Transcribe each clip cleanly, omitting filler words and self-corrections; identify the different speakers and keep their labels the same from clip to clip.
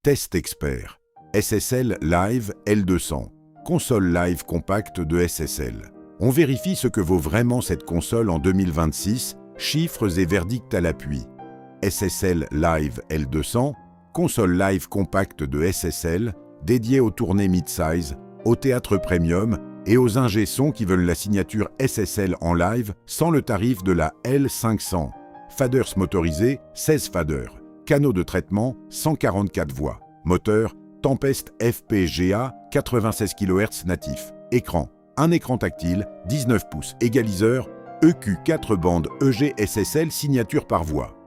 Speaker 1: Test expert. SSL Live L200. Console live compacte de SSL. On vérifie ce que vaut vraiment cette console en 2026, chiffres et verdicts à l'appui. SSL Live L200, console live compacte de SSL, dédiée aux tournées mid-size, au théâtre premium et aux ingé sons qui veulent la signature SSL en live sans le tarif de la L500. Faders motorisés, 16 faders. Canaux de traitement, 144 voix. Moteur, Tempest FPGA, 96 kHz natif. Écran, un écran tactile, 19 pouces. Égaliseur, EQ 4 bandes EG SSL signature par voix.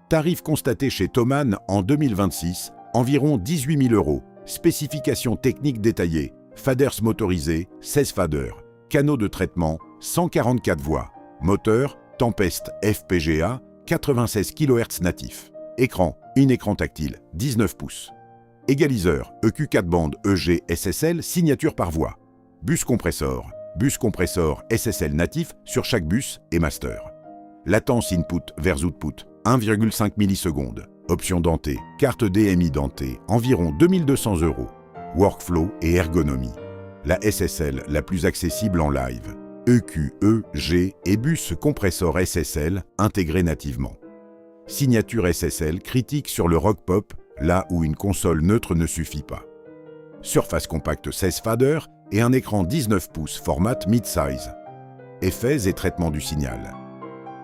Speaker 1: Tarif constaté chez Thomann en 2026, environ 18 000 €. Spécifications techniques détaillées. Faders motorisés, 16 faders. Canaux de traitement, 144 voix. Moteur, Tempest FPGA, 96 kHz natif. Écran, un écran tactile, 19 pouces. Égaliseur, EQ 4 bandes EG SSL, signature par voix. Bus compressor SSL natif sur chaque bus et master. Latence input vers output, 1,5 millisecondes. Option dentée, carte DMI dentée, environ 2200 €. Workflow et ergonomie. La SSL la plus accessible en live. EQ, EG et bus compressor SSL intégrés nativement. Signature SSL critique sur le rock pop, là où une console neutre ne suffit pas. Surface compacte 16 faders et un écran 19 pouces format mid-size. Effets et traitement du signal.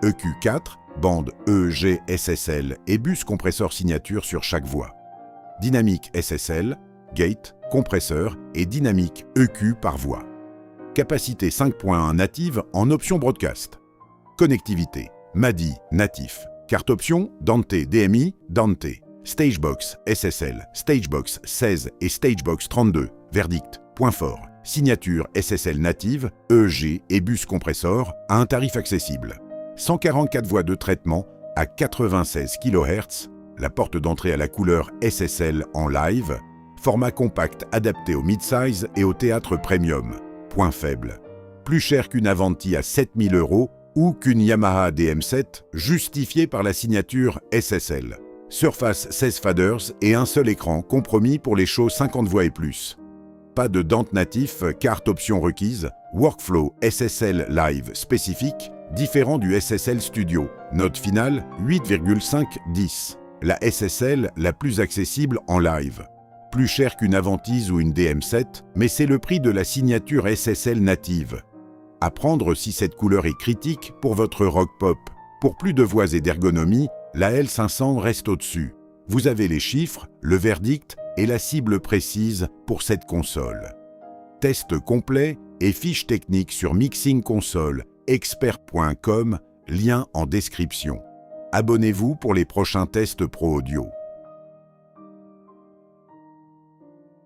Speaker 1: EQ 4, bande EG SSL et bus compresseur signature sur chaque voix. Dynamique SSL, gate, compresseur et dynamique EQ par voix. Capacité 5.1 native en option broadcast. Connectivité, MADI natif. Carte option, Dante DMI, Dante. Stagebox SSL, Stagebox 16 et Stagebox 32. Verdict, point fort. Signature SSL native, EG et bus compressor à un tarif accessible. 144 voix de traitement à 96 kHz. La porte d'entrée à la couleur SSL en live. Format compact adapté au mid-size et au théâtre premium. Point faible. Plus cher qu'une Avanti à 7 000 € ou qu'une Yamaha DM7 justifiée par la signature SSL. Surface 16 faders et un seul écran compromis pour les shows 50 voix et plus. Pas de dente natif, carte option requise, workflow SSL live spécifique, différent du SSL Studio. Note finale 8,5/10. La SSL la plus accessible en live. Plus cher qu'une Avanti ou une DM7, mais c'est le prix de la signature SSL native. À prendre si cette couleur est critique pour votre rock pop. Pour plus de voix et d'ergonomie, la L500 reste au-dessus. Vous avez les chiffres, le verdict et la cible précise pour cette console. Test complet et fiche technique sur mixingconsoleexpert.com, lien en description. Abonnez-vous pour les prochains tests pro audio.